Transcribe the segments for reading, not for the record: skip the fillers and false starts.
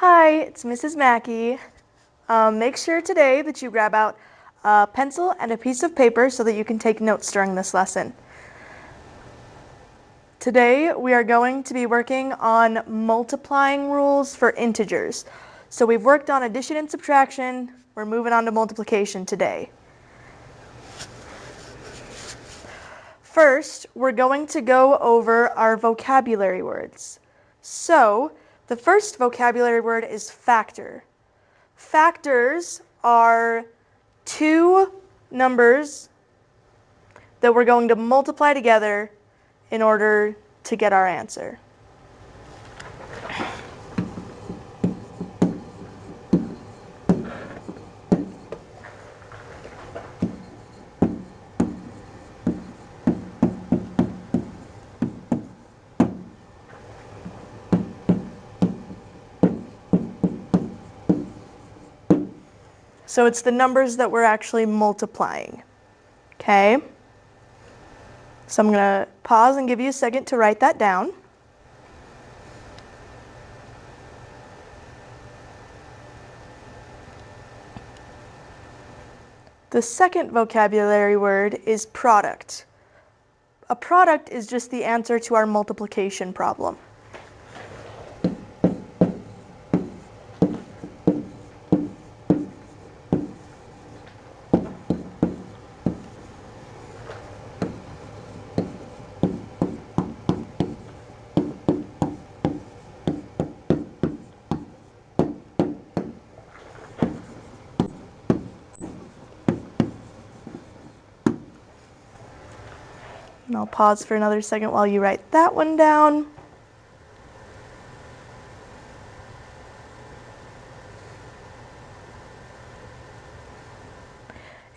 Hi, it's Mrs. Mackey. Make sure today that you grab out a pencil and a piece of paper so that you can take notes during this lesson. Today we are going to be working on multiplying rules for integers. So we've worked on addition and subtraction. We're moving on to multiplication today. First, we're going to go over our vocabulary words. So, the first vocabulary word is factor. Factors are two numbers that we're going to multiply together in order to get our answer. So it's the numbers that we're actually multiplying. Okay? So I'm going to pause and give you a second to write that down. The second vocabulary word is product. A product is just the answer to our multiplication problem. And I'll pause for another second while you write that one down.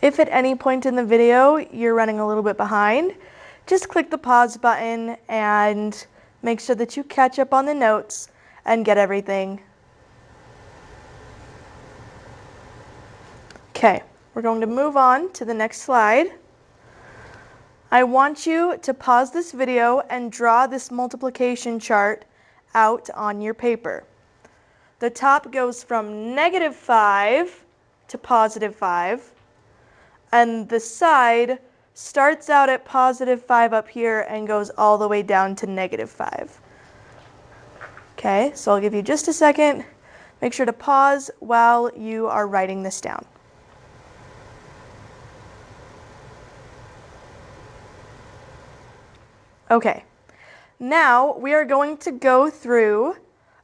If at any point in the video you're running a little bit behind, just click the pause button and make sure that you catch up on the notes and get everything. Okay, we're going to move on to the next slide. I want you to pause this video and draw this multiplication chart out on your paper. The top goes from -5 to +5, and the side starts out at +5 up here and goes all the way down to -5. Okay, so I'll give you just a second. Make sure to pause while you are writing this down. Okay, now we are going to go through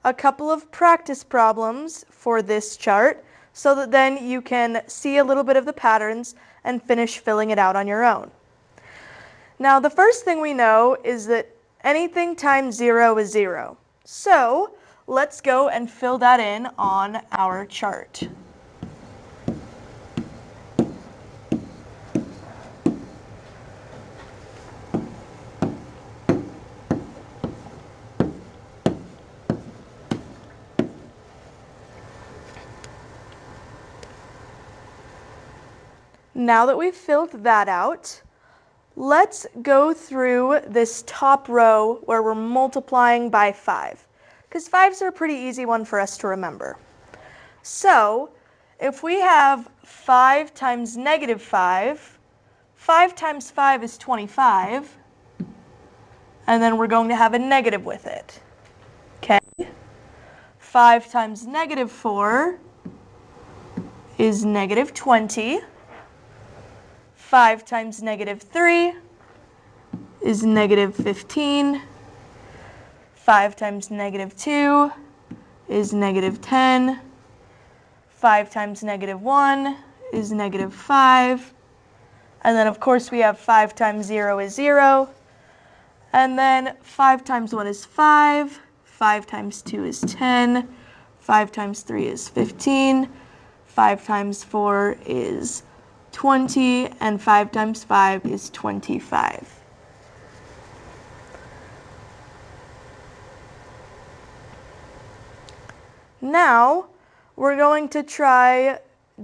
a couple of practice problems for this chart so that then you can see a little bit of the patterns and finish filling it out on your own. Now, the first thing we know is that anything times 0 is 0. So let's go and fill that in on our chart. Now that we've filled that out, let's go through this top row where we're multiplying by 5, because 5s are a pretty easy one for us to remember. So if we have 5 times -5, 5 times 5 is 25, and then we're going to have a negative with it. Okay? 5 times -4 is -20. 5 times -3 is -15. 5 times -2 is -10. 5 times -1 is -5. And then, of course, we have 5 times 0 is 0. And then 5 times 1 is 5. 5 times 2 is 10. 5 times 3 is 15. 5 times 4 is 20, and 5 times 5 is 25. Now, we're going to try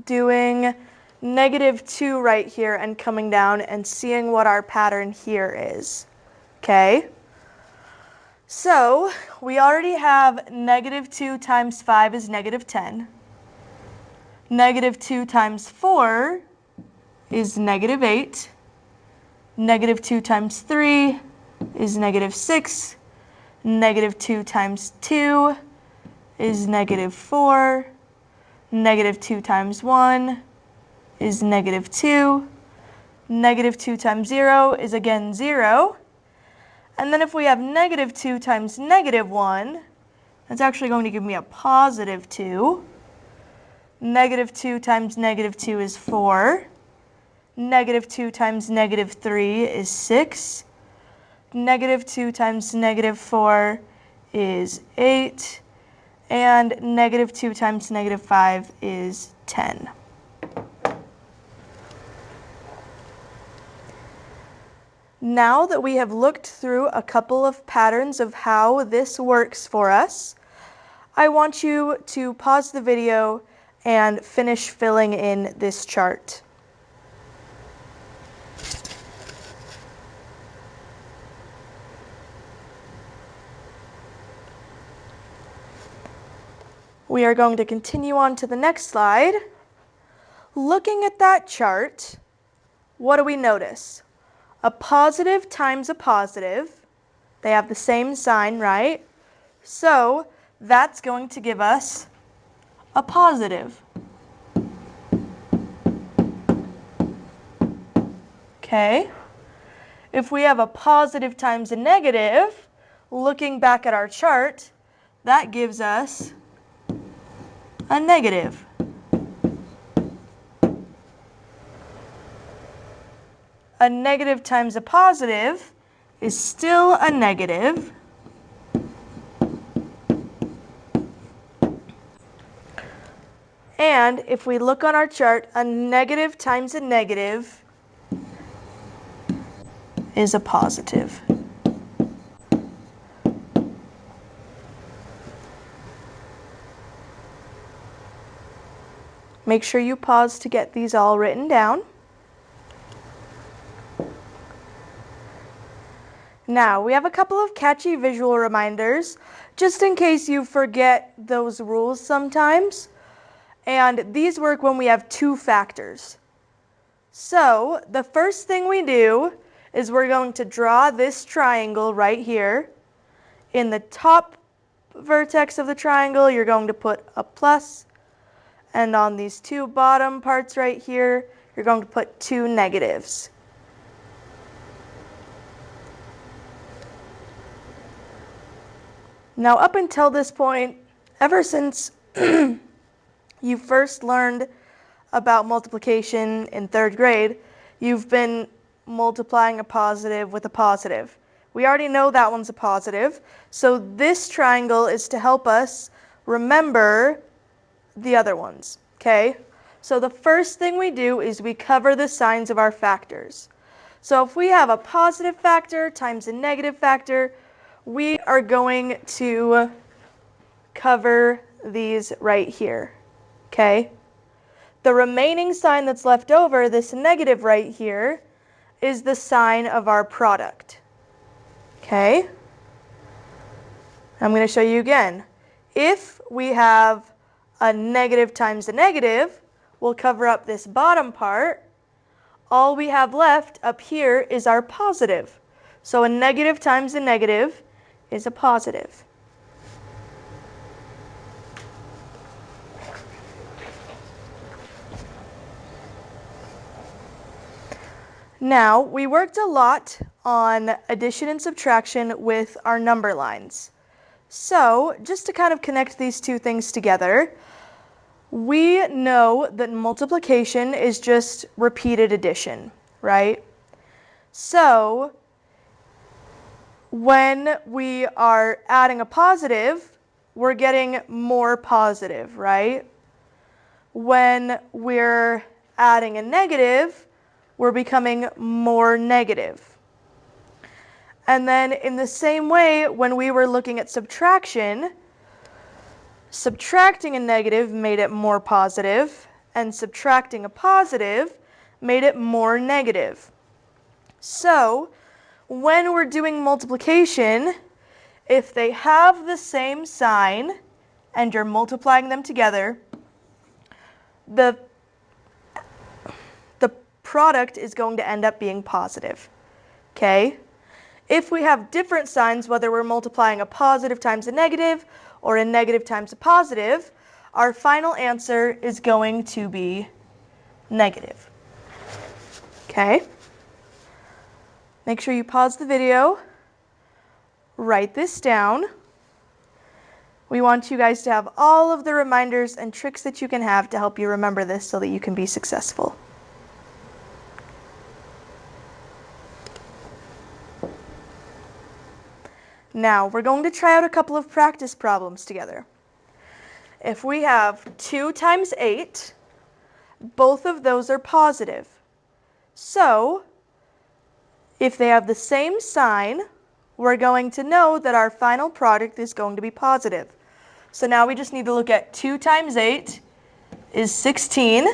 doing -2 right here and coming down and seeing what our pattern here is. Okay? So we already have negative 2 times 5 is negative 10. Negative 2 times 4 is negative 8. Negative 2 times 3 is negative 6. Negative 2 times 2 is negative 4. Negative 2 times 1 is negative 2. Negative 2 times 0 is again 0. And then if we have negative 2 times negative 1, that's actually going to give me a positive 2. Negative 2 times negative 2 is 4. Negative 2 times negative 3 is 6. Negative 2 times negative 4 is 8. And negative 2 times negative 5 is 10. Now that we have looked through a couple of patterns of how this works for us, I want you to pause the video and finish filling in this chart. We are going to continue on to the next slide. Looking at that chart, what do we notice? A positive times a positive. They have the same sign, right? So that's going to give us a positive. Okay. If we have a positive times a negative, looking back at our chart, that gives us a negative. A negative times a positive is still a negative. And if we look on our chart, a negative times a negative is a positive. Make sure you pause to get these all written down. Now, we have a couple of catchy visual reminders, just in case you forget those rules sometimes. And these work when we have two factors. So, the first thing we do is we're going to draw this triangle right here. In the top vertex of the triangle, you're going to put a plus. And on these two bottom parts right here, you're going to put two negatives. Now, up until this point, ever since you first learned about multiplication in 3rd grade, you've been multiplying a positive with a positive. We already know that one's a positive, so this triangle is to help us remember the other ones, okay? So the first thing we do is we cover the signs of our factors. So if we have a positive factor times a negative factor, we are going to cover these right here, okay? The remaining sign that's left over, this negative right here, is the sign of our product, okay? I'm going to show you again. If we have a negative times a negative, we'll cover up this bottom part. All we have left up here is our positive. So a negative times a negative is a positive. Now, we worked a lot on addition and subtraction with our number lines. So, just to kind of connect these two things together, we know that multiplication is just repeated addition, right? So, when we are adding a positive, we're getting more positive, right? When we're adding a negative, we're becoming more negative. And then in the same way, when we were looking at subtraction, subtracting a negative made it more positive, and subtracting a positive made it more negative. So, when we're doing multiplication, if they have the same sign and you're multiplying them together, the product is going to end up being positive, okay? If we have different signs, whether we're multiplying a positive times a negative or a negative times a positive, our final answer is going to be negative, okay? Make sure you pause the video, write this down. We want you guys to have all of the reminders and tricks that you can have to help you remember this so that you can be successful. Now, we're going to try out a couple of practice problems together. If we have 2 times 8, both of those are positive. So, if they have the same sign, we're going to know that our final product is going to be positive. So now we just need to look at 2 times 8 is 16,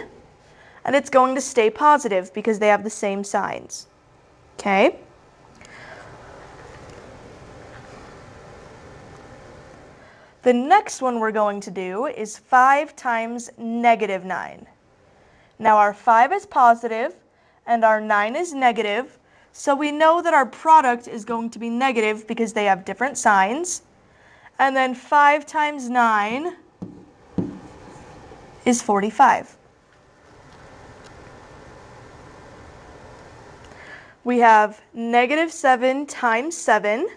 and it's going to stay positive because they have the same signs. Okay? The next one we're going to do is 5 times negative 9. Now our 5 is positive and our 9 is negative, so we know that our product is going to be negative because they have different signs. And then 5 times 9 is 45. We have negative 7 times 7.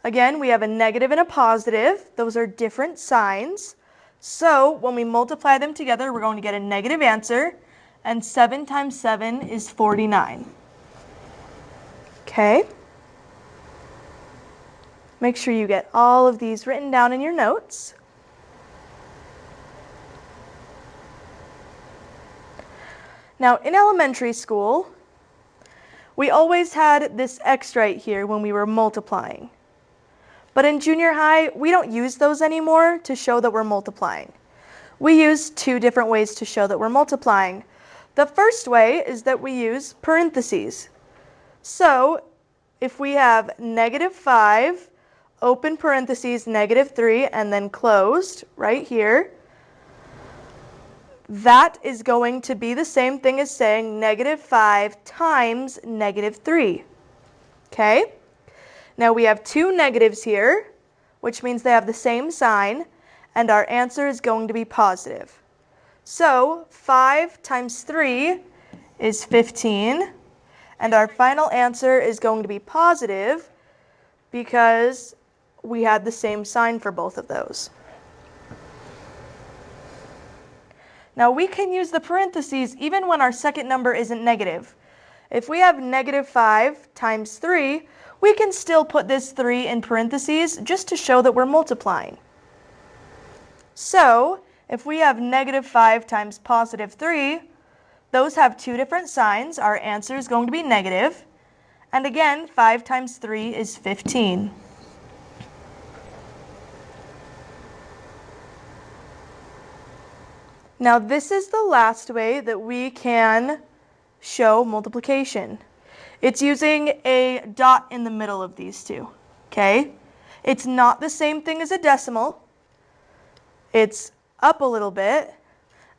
Again, we have a negative and a positive. Those are different signs. So when we multiply them together, we're going to get a negative answer. And 7 times 7 is 49. Okay? Make sure you get all of these written down in your notes. Now, in elementary school, we always had this X right here when we were multiplying. But in junior high, we don't use those anymore to show that we're multiplying. We use 2 different ways to show that we're multiplying. The first way is that we use parentheses. So, if we have negative 5, open parentheses, negative 3, and then closed right here, that is going to be the same thing as saying negative 5 times negative 3. Okay? Now we have 2 negatives here, which means they have the same sign, and our answer is going to be positive. So 5 times 3 is 15, and our final answer is going to be positive because we had the same sign for both of those. Now we can use the parentheses even when our second number isn't negative. If we have negative 5 times 3, we can still put this 3 in parentheses just to show that we're multiplying. So, if we have negative 5 times positive 3, those have 2 different signs. Our answer is going to be negative. And again, 5 times 3 is 15. Now, this is the last way that we can show multiplication. It's using a dot in the middle of these two, okay? It's not the same thing as a decimal. It's up a little bit,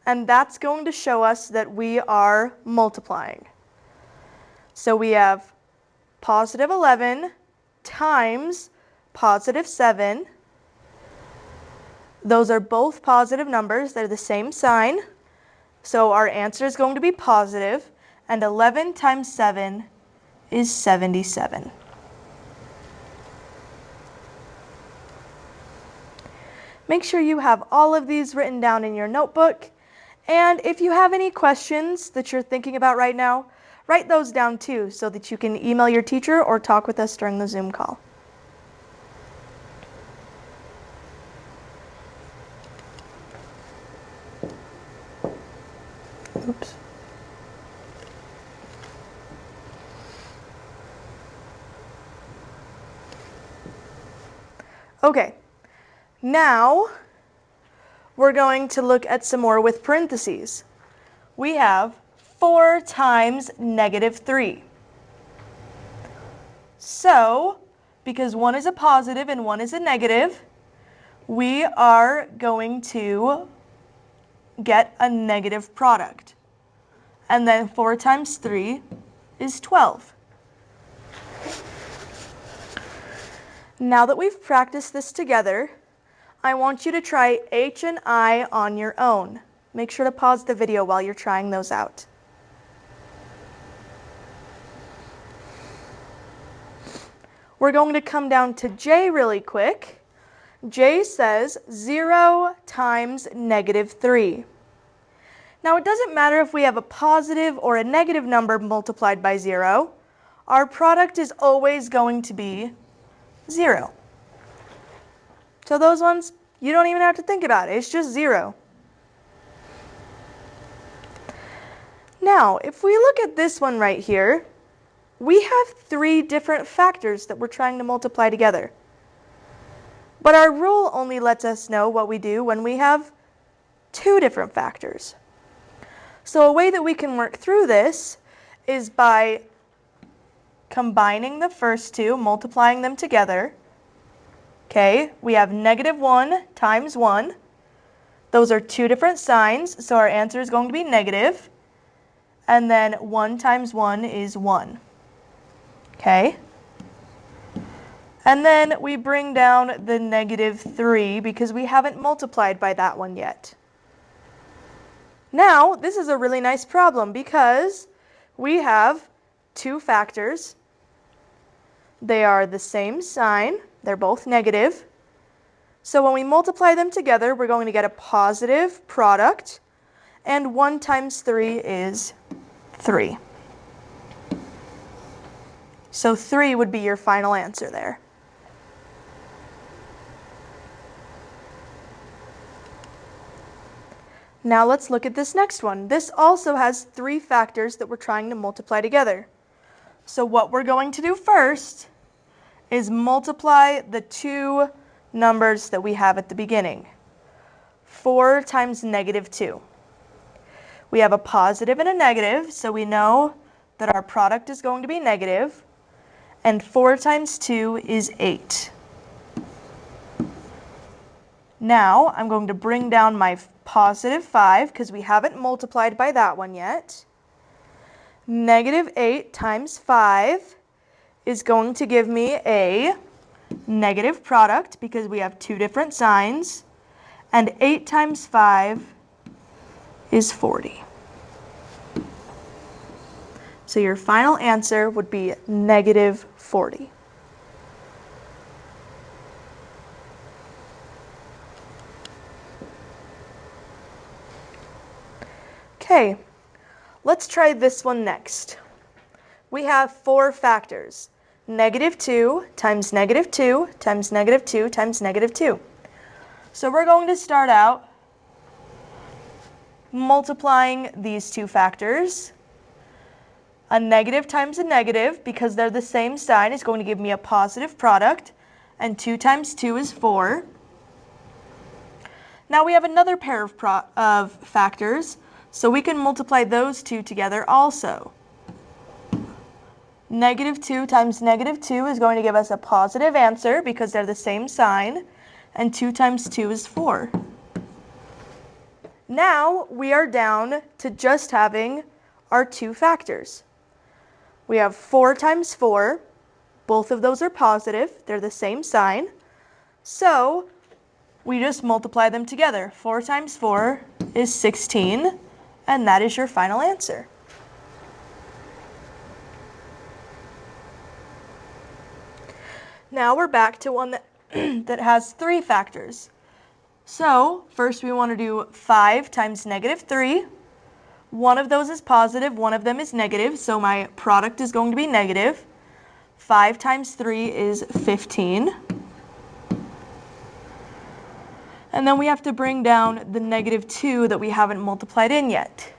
and that's going to show us that we are multiplying. So we have positive 11 times positive 7. Those are both positive numbers. They're the same sign. So our answer is going to be positive, and 11 times 7 is 77. Make sure you have all of these written down in your notebook, and if you have any questions that you're thinking about right now, write those down too so that you can email your teacher or talk with us during the Zoom call. Oops. Okay, now we're going to look at some more with parentheses. We have 4 times negative 3. So because one is a positive and one is a negative, we are going to get a negative product. And then 4 times 3 is 12. Now that we've practiced this together, I want you to try H and I on your own. Make sure to pause the video while you're trying those out. We're going to come down to J really quick. J says 0 times -3. Now it doesn't matter if we have a positive or a negative number multiplied by 0. Our product is always going to be 0. So those ones, you don't even have to think about it. It's just 0. Now, if we look at this one right here, we have 3 different factors that we're trying to multiply together. But our rule only lets us know what we do when we have 2 different factors. So a way that we can work through this is by combining the first 2, multiplying them together. Okay, we have -1 times 1. Those are 2 different signs, so our answer is going to be negative. And then 1 times 1 is 1. Okay? And then we bring down the -3 because we haven't multiplied by that one yet. Now, this is a really nice problem because we have 2 factors. They are the same sign. They're both negative. So when we multiply them together, we're going to get a positive product. And 1 times 3 is 3. So 3 would be your final answer there. Now let's look at this next one. This also has 3 factors that we're trying to multiply together. So what we're going to do first is multiply the 2 numbers that we have at the beginning. 4 times -2. We have a positive and a negative, so we know that our product is going to be negative. And 4 times 2 is 8. Now I'm going to bring down my +5 because we haven't multiplied by that one yet. -8 times 5 is going to give me a negative product because we have 2 different signs. And 8 times 5 is 40. So your final answer would be -40. Okay, let's try this one next. We have 4 factors. -2 times -2 times -2 times -2. So we're going to start out multiplying these 2 factors. A negative times a negative, because they're the same sign, is going to give me a positive product. And 2 times 2 is 4. Now we have another pair of factors, so we can multiply those 2 together also. -2 times -2 is going to give us a positive answer because they're the same sign. And 2 times 2 is 4. Now we are down to just having our 2 factors. We have 4 times 4. Both of those are positive. They're the same sign. So we just multiply them together. 4 times 4 is 16, and that is your final answer. Now we're back to one that has 3 factors. So first we want to do 5 times -3. One of those is positive, one of them is negative, so my product is going to be negative. 5 times 3 is 15. And then we have to bring down the -2 that we haven't multiplied in yet.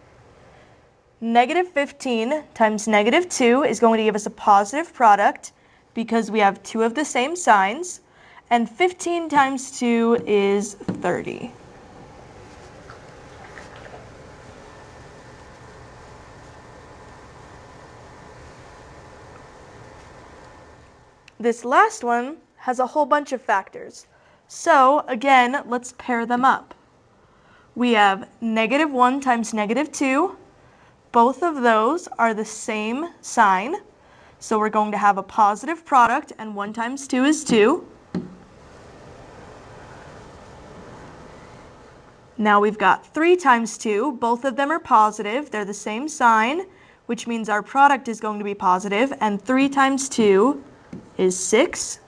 -15 times -2 is going to give us a positive product because we have 2 of the same signs. And 15 times 2 is 30. This last one has a whole bunch of factors. So again, let's pair them up. We have -1 times -2. Both of those are the same sign. So we're going to have a positive product, and 1 times 2 is 2. Now we've got 3 times 2. Both of them are positive. They're the same sign, which means our product is going to be positive, and 3 times 2 is 6.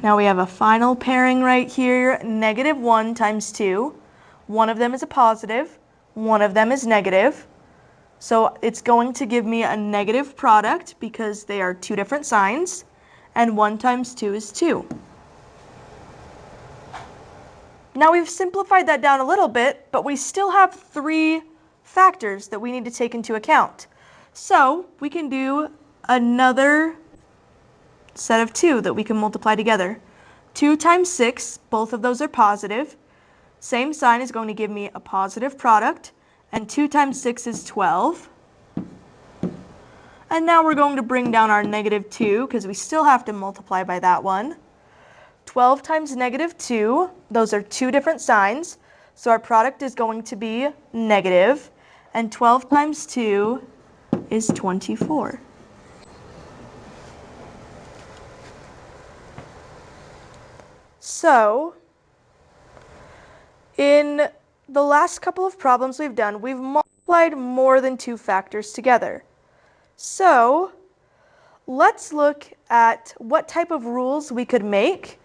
Now we have a final pairing right here, -1 times 2. One of them is a positive, one of them is negative. So it's going to give me a negative product because they are two different signs, and 1 times 2 is 2. Now we've simplified that down a little bit, but we still have 3 factors that we need to take into account. So we can do another set of 2 that we can multiply together. 2 times 6, both of those are positive. Same sign is going to give me a positive product, and 2 times 6 is 12. And now we're going to bring down our -2 because we still have to multiply by that one. 12 times -2, those are two different signs, so our product is going to be negative, and 12 times 2 is 24. So, in the last couple of problems we've done, we've multiplied more than 2 factors together. So, let's look at what type of rules we could make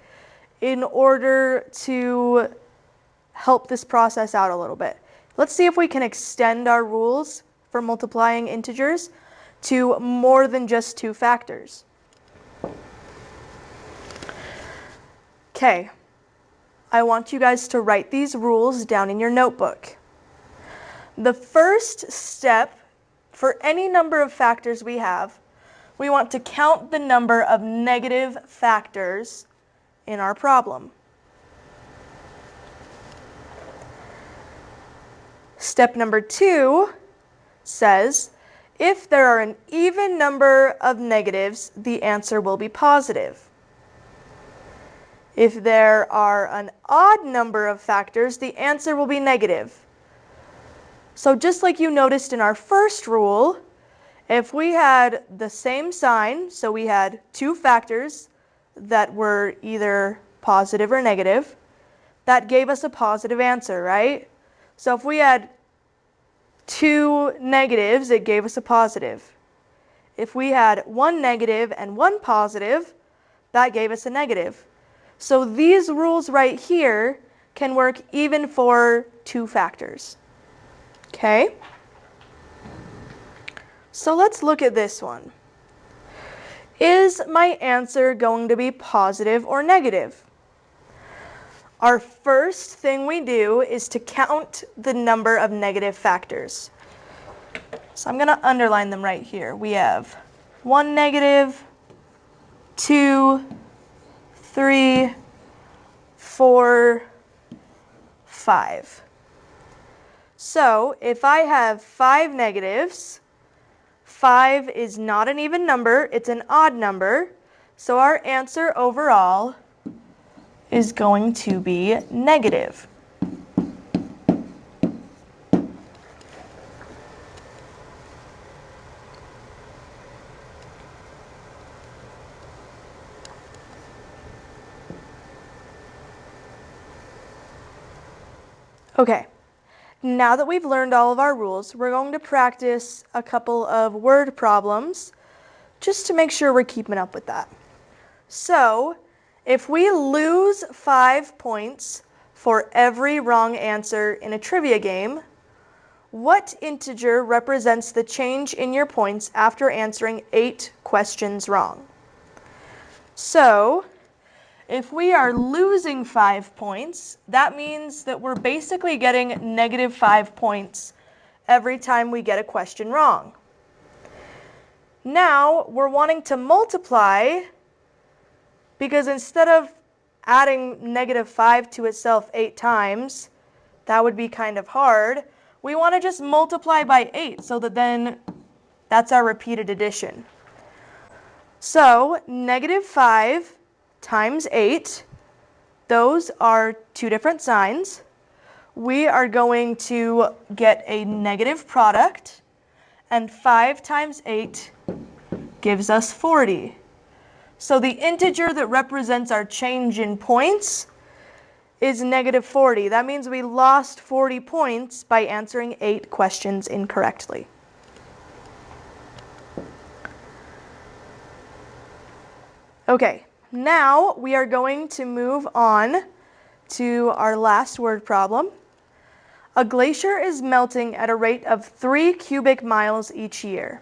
in order to help this process out a little bit. Let's see if we can extend our rules for multiplying integers to more than just 2 factors. Okay, I want you guys to write these rules down in your notebook. The first step for any number of factors we have, we want to count the number of negative factors in our problem. Step number 2 says, if there are an even number of negatives, the answer will be positive. If there are an odd number of factors, the answer will be negative. So just like you noticed in our first rule, if we had the same sign, so we had 2 factors that were either positive or negative, that gave us a positive answer, right? So if we had 2 negatives, it gave us a positive. If we had 1 negative and 1 positive, that gave us a negative. So these rules right here can work even for 2 factors. Okay? So let's look at this one. Is my answer going to be positive or negative? Our first thing we do is to count the number of negative factors. So I'm going to underline them right here. We have 1 negative, 2, 3, 4, 5. So if I have 5 negatives, 5 is not an even number, it's an odd number. So our answer overall is going to be negative. Okay, now that we've learned all of our rules, we're going to practice a couple of word problems just to make sure we're keeping up with that. So, if we lose 5 points for every wrong answer in a trivia game, what integer represents the change in your points after answering 8 questions wrong? So, if we are losing 5 points, that means that we're basically getting -5 points every time we get a question wrong. Now, we're wanting to multiply because instead of adding -5 to itself 8 times, that would be kind of hard. We want to just multiply by 8 so that then that's our repeated addition. So negative 5 times 8, those are two different signs. We are going to get a negative product, and 5 times 8 gives us 40. So the integer that represents our change in points is negative 40. That means we lost 40 points by answering 8 questions incorrectly. Okay, now we are going to move on to our last word problem. A glacier is melting at a rate of 3 cubic miles each year.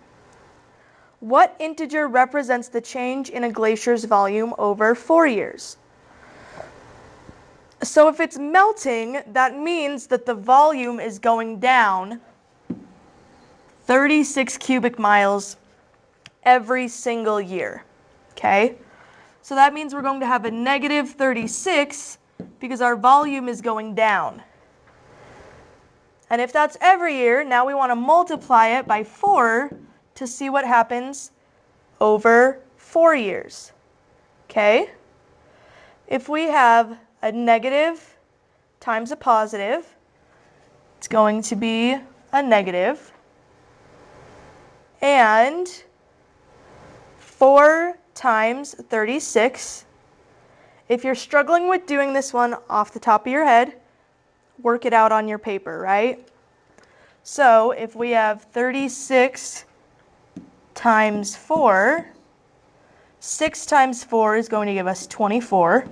What integer represents the change in a glacier's volume over 4 years? So if it's melting, that means that the volume is going down 36 cubic miles every single year. Okay? So that means we're going to have a negative 36 because our volume is going down. And if that's every year, now we want to multiply it by 4 to see what happens over 4 years. Okay? If we have a negative times a positive, it's going to be a negative. And 4 times 36. If you're struggling with doing this one off the top of your head, work it out on your paper, right? So if we have 36 times 4, 6 times 4 is going to give us 24.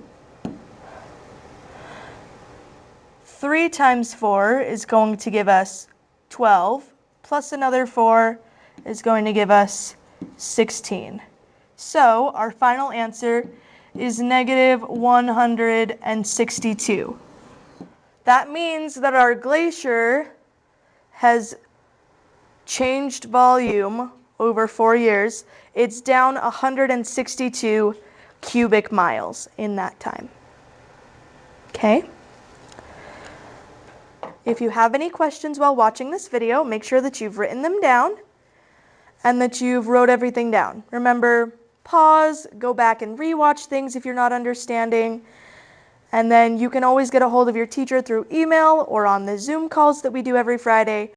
3 times 4 is going to give us 12, plus another 4 is going to give us 16. So our final answer is negative 162. That means that our glacier has changed volume over 4 years. It's down 162 cubic miles in that time. Okay? If you have any questions while watching this video, make sure that you've written them down and that you've wrote everything down. Remember, pause, go back and rewatch things if you're not understanding. And then you can always get a hold of your teacher through email or on the Zoom calls that we do every Friday.